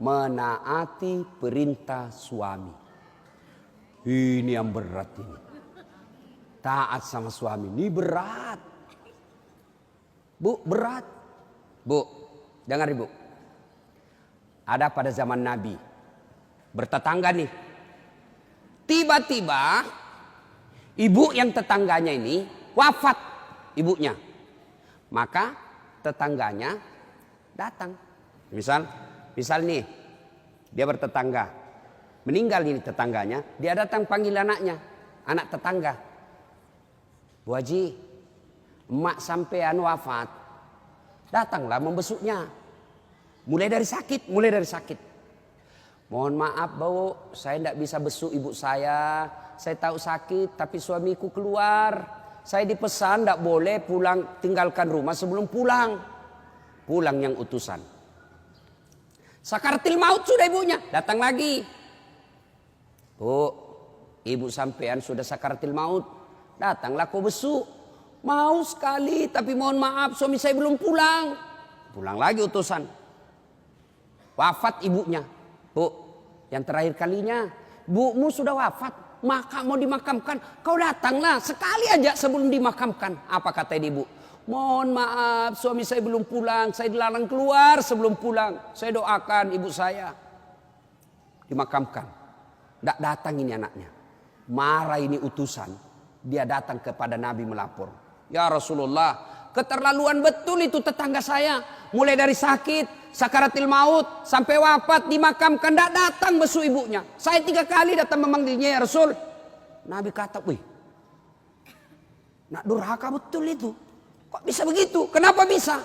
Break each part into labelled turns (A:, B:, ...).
A: menaati perintah suami. Ini yang berat ini. Taat sama suami ini berat. Bu, berat. Bu, dengar ibu. Ada pada zaman Nabi. Bertetangga nih. Tiba-tiba ibu yang tetangganya ini wafat ibunya. Maka tetangganya datang. Misal nih dia bertetangga. Meninggal ini tetangganya. Dia datang panggil anaknya. Anak tetangga. Bu Haji, emak sampean wafat. Datanglah membesuknya. Mulai dari sakit. Mohon maaf Bu, saya tidak bisa besuk ibu saya. Saya tahu sakit tapi suamiku keluar. Saya dipesan tidak boleh pulang, tinggalkan rumah sebelum pulang. Pulang yang utusan. Sakaratil maut sudah ibunya. Datang lagi. Bu, ibu sampean sudah sakaratil maut. Datanglah kau besuk. Mau sekali tapi mohon maaf suami saya belum pulang. Pulang lagi utusan. Wafat ibunya. Bu, yang terakhir kalinya. Bumu sudah wafat. Maka mau dimakamkan. Kau datanglah sekali aja sebelum dimakamkan. Apa kata ibu? Mohon maaf suami saya belum pulang. Saya dilarang keluar sebelum pulang. Saya doakan ibu saya. Dimakamkan. Tidak datang ini anaknya. Marah ini utusan. Dia datang kepada Nabi melapor. Ya Rasulullah, keterlaluan betul itu tetangga saya. Mulai dari sakit, sakaratil maut, sampai wafat, dimakamkan. Tidak datang besuk ibunya. Saya 3 kali datang memanggilnya ya Rasul. Nabi kata, wih, nak durhaka betul itu. Kok bisa begitu? Kenapa bisa?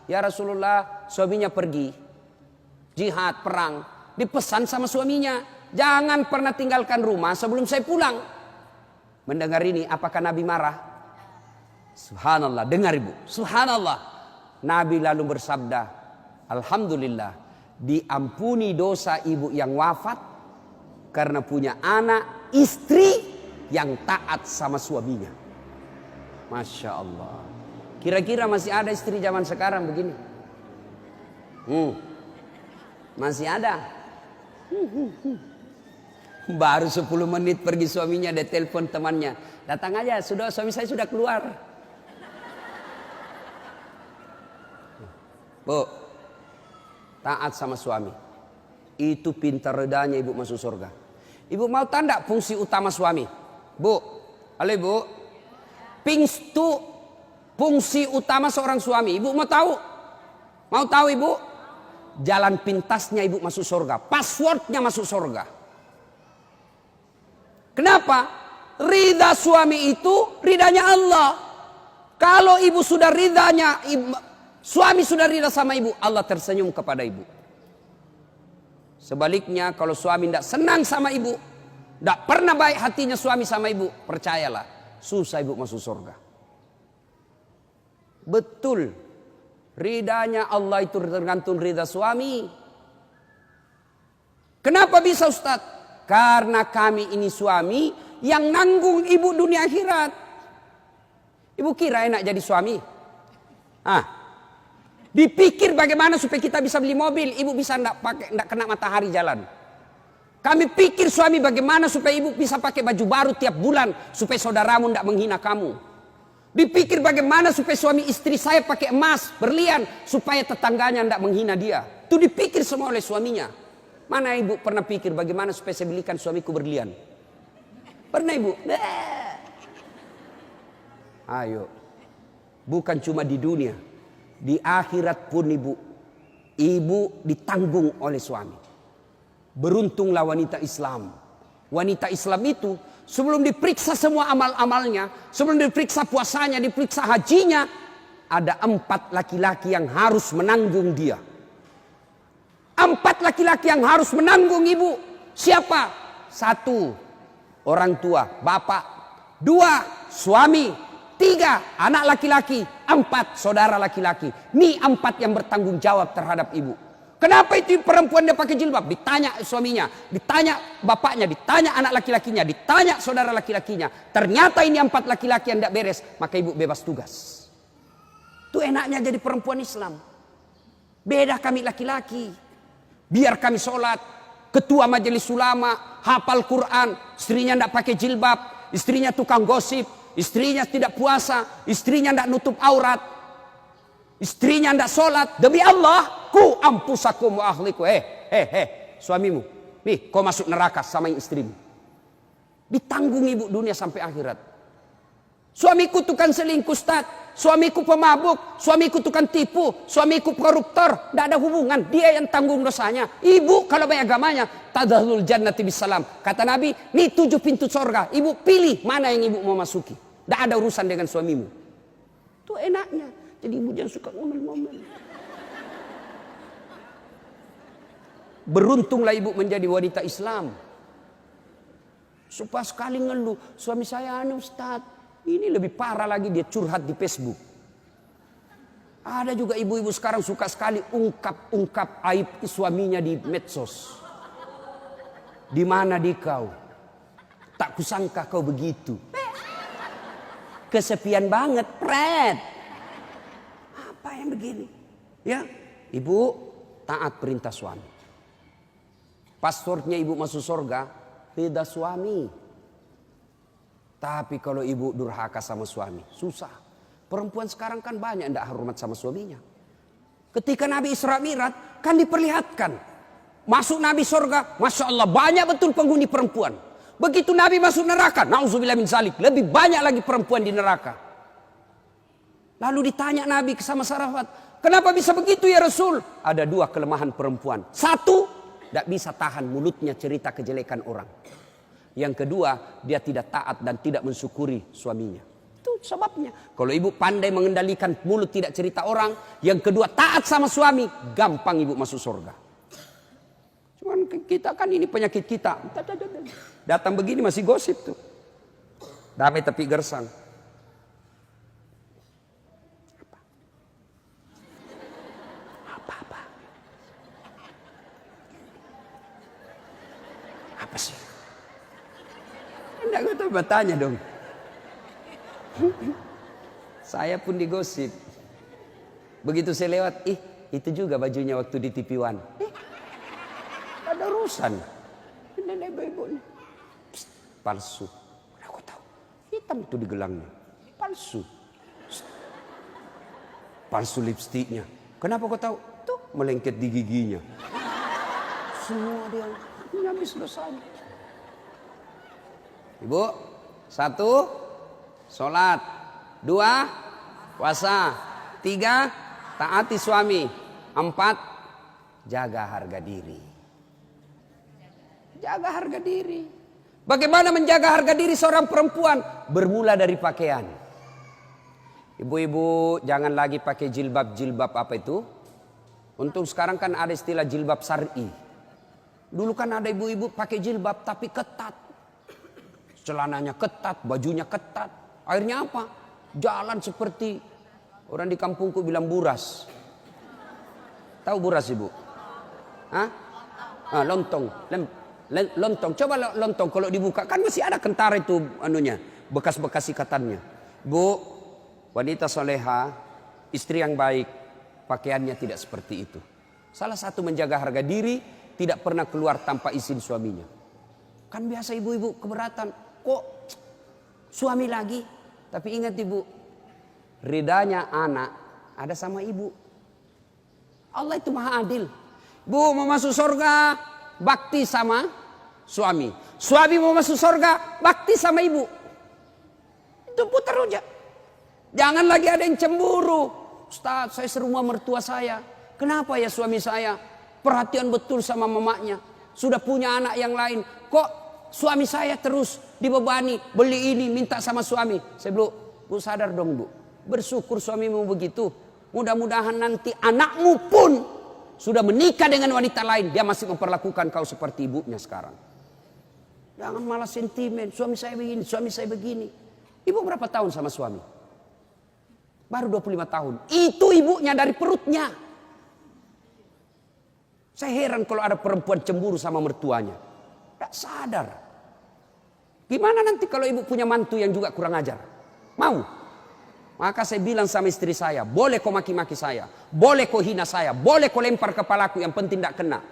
A: Ya Rasulullah, suaminya pergi. Jihad, perang. Dipesan sama suaminya. Jangan pernah tinggalkan rumah sebelum saya pulang. Mendengar ini, apakah Nabi marah? Subhanallah, dengar ibu. Subhanallah. Nabi lalu bersabda, alhamdulillah, diampuni dosa ibu yang wafat karena punya anak, istri yang taat sama suaminya. Masya Allah. Kira-kira masih ada istri zaman sekarang begini? Masih ada. Baru 10 menit pergi suaminya, dia telepon temannya. Datang aja, suami saya sudah keluar. Bu, taat sama suami. Itu pintar redanya ibu masuk surga. Ibu mau tanda fungsi utama suami? Bu, halo ibu. Fungsi utama seorang suami. Ibu mau tahu? Mau tahu ibu? Jalan pintasnya ibu masuk surga. Passwordnya masuk surga. Kenapa? Ridha suami itu ridhanya Allah. Kalau ibu sudah ridhanya, suami sudah ridha sama ibu, Allah tersenyum kepada ibu. Sebaliknya kalau suami tidak senang sama ibu, tidak pernah baik hatinya suami sama ibu, percayalah, susah ibu masuk surga. Betul. Ridhanya Allah itu tergantung ridha suami. Kenapa bisa Ustadz? Karena kami ini suami yang nanggung ibu dunia akhirat. Ibu kira enak jadi suami? Dipikir bagaimana supaya kita bisa beli mobil, ibu bisa enggak kena matahari jalan. Kami pikir suami bagaimana supaya ibu bisa pakai baju baru tiap bulan supaya saudaramu enggak menghina kamu. Dipikir bagaimana supaya suami istri saya pakai emas, berlian supaya tetangganya enggak menghina dia. Itu dipikir semua oleh suaminya. Mana ibu pernah pikir bagaimana supaya saya belikan suamiku berlian? Pernah ibu? Ayo. Bukan cuma di dunia. Di akhirat pun ibu ditanggung oleh suami. Beruntunglah wanita Islam. Wanita Islam itu sebelum diperiksa semua amal-amalnya, sebelum diperiksa puasanya, diperiksa hajinya, ada 4 laki-laki yang harus menanggung dia. 4 laki-laki yang harus menanggung ibu. Siapa? 1, orang tua, bapak. 2, suami. 3, anak laki-laki. 4, saudara laki-laki. Ini 4 yang bertanggung jawab terhadap ibu. Kenapa itu perempuan dia pakai jilbab? Ditanya suaminya, ditanya bapaknya, ditanya anak laki-lakinya, ditanya saudara laki-lakinya. Ternyata ini 4 laki-laki yang tidak beres, maka ibu bebas tugas. Itu enaknya jadi perempuan Islam. Beda kami laki-laki. Biar kami sholat. Ketua majelis ulama, hafal Quran, istrinya tidak pakai jilbab, istrinya tukang gosip, istrinya tidak puasa, istrinya tidak nutup aurat, istrinya tidak sholat. Demi Allah, ku ampusakum wa ahliku. Suamimu, nih kau masuk neraka sama istrimu. Ditanggung ibu dunia sampai akhirat. Suamiku tukang selingkuh, Ustaz. Suamiku pemabuk, suamiku tukang tipu, suamiku koruptor. Tidak ada hubungan, dia yang tanggung dosanya. Ibu kalau banyak agamanya, tadkhulul jannati bisalam. Kata Nabi, nih 7 pintu surga. Ibu pilih mana yang ibu mau masuki. Tidak ada urusan dengan suamimu. Itu enaknya. Jadi ibu jangan suka ngomel-ngomel. Beruntunglah ibu menjadi wanita Islam. Supaya sekali ngeluh, suami saya aneh Ustaz. Ini lebih parah lagi, dia curhat di Facebook. Ada juga ibu-ibu sekarang suka sekali ungkap aib suaminya di medsos. Di mana di kau? Tak kusangka kau begitu. Kesepian banget, pret. Apa yang begini? Ya, ibu taat perintah suami. Passwordnya ibu masuk surga, ridha suami. Tapi kalau ibu durhaka sama suami, susah. Perempuan sekarang kan banyak tidak hormat sama suaminya. Ketika Nabi Isra Mi'raj kan diperlihatkan. Masuk Nabi surga, Masya Allah banyak betul penghuni perempuan. Begitu Nabi masuk neraka, na'udzubillah min zalik, lebih banyak lagi perempuan di neraka. Lalu ditanya Nabi sama sahabat, kenapa bisa begitu ya Rasul? Ada 2 kelemahan perempuan. 1, tidak bisa tahan mulutnya cerita kejelekan orang. Yang kedua, dia tidak taat dan tidak mensyukuri suaminya. Itu sebabnya. Kalau ibu pandai mengendalikan mulut tidak cerita orang. Yang kedua, taat sama suami. Gampang ibu masuk surga. Cuman kita kan ini penyakit kita. Datang begini masih gosip tuh. Damai tapi gersang. Apa? Apa sih? Tidak gue bertanya dong. Saya pun digosip. Begitu saya lewat, itu juga bajunya waktu di TV One. Ada urusan. Nenek ibu nih. Palsu. Aku tahu. Hitam itu di gelangnya. Palsu. Palsu lipstiknya. Kenapa kau tahu? Tuh melengket di giginya. Semua dia habis dosanya. Ibu, 1, sholat. 2, puasa. 3, taati suami. 4, jaga harga diri. Jaga harga diri. Bagaimana menjaga harga diri seorang perempuan? Bermula dari pakaian. Ibu-ibu jangan lagi pakai jilbab apa itu. Untuk sekarang kan ada istilah jilbab syar'i. Dulu kan ada ibu-ibu pakai jilbab tapi ketat. Celananya ketat, bajunya ketat. Akhirnya apa? Jalan seperti orang di kampungku bilang buras. Tahu buras ibu? Hah? Lontong. Lontong. Coba lontong kalau dibuka kan masih ada kentara itu anunya, bekas-bekas ikatannya. Bu, wanita soleha, istri yang baik, pakaiannya tidak seperti itu. Salah satu menjaga harga diri, tidak pernah keluar tanpa izin suaminya. Kan biasa ibu-ibu keberatan. Kok suami lagi? Tapi ingat ibu, ridanya anak ada sama ibu. Allah itu maha adil. Bu mau masuk surga, bakti sama suami. Suami mau masuk surga, bakti sama ibu. Itu putar aja. Jangan lagi ada yang cemburu. Ustaz, saya serumah mertua saya. Kenapa ya suami saya perhatian betul sama mamanya? Sudah punya anak yang lain. Kok suami saya terus dibebani, beli ini, minta sama suami. Saya bilang, bu sadar dong bu. Bersyukur suamimu begitu. Mudah-mudahan nanti anakmu pun sudah menikah dengan wanita lain. Dia masih memperlakukan kau seperti ibunya sekarang. Jangan malah sentimen. Suami saya begini, suami saya begini. Ibu berapa tahun sama suami? Baru 25 tahun. Itu ibunya dari perutnya. Saya heran kalau ada perempuan cemburu sama mertuanya. Tak sadar. Gimana nanti kalau ibu punya mantu yang juga kurang ajar? Mau? Maka saya bilang sama istri saya, boleh kau maki-maki saya, boleh kau hina saya, boleh kau lempar kepalaku, yang penting tidak kena.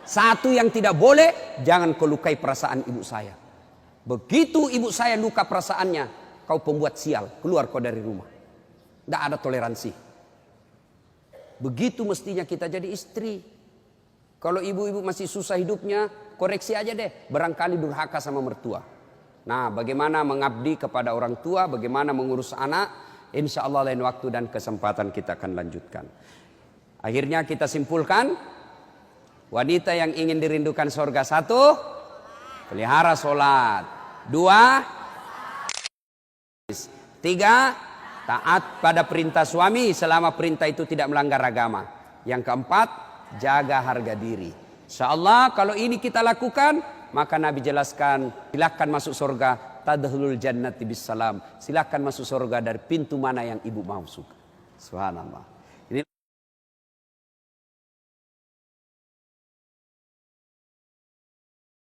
A: Satu yang tidak boleh, jangan kau lukai perasaan ibu saya. Begitu ibu saya luka perasaannya, kau pembuat sial, keluar kau dari rumah. Tidak ada toleransi. Begitu mestinya kita jadi istri. Kalau ibu-ibu masih susah hidupnya, koreksi aja deh. Barangkali durhaka sama mertua. Nah, bagaimana mengabdi kepada orang tua, bagaimana mengurus anak, insya Allah lain waktu dan kesempatan kita akan lanjutkan. Akhirnya kita simpulkan, wanita yang ingin dirindukan surga, 1, pelihara sholat. 2, 3, taat pada perintah suami selama perintah itu tidak melanggar agama. Yang keempat, jaga harga diri. Insyaallah kalau ini kita lakukan, maka Nabi jelaskan, silakan masuk surga, tadkhulul jannati bis salam. Silakan masuk surga dari pintu mana yang ibu mau suka. Subhanallah.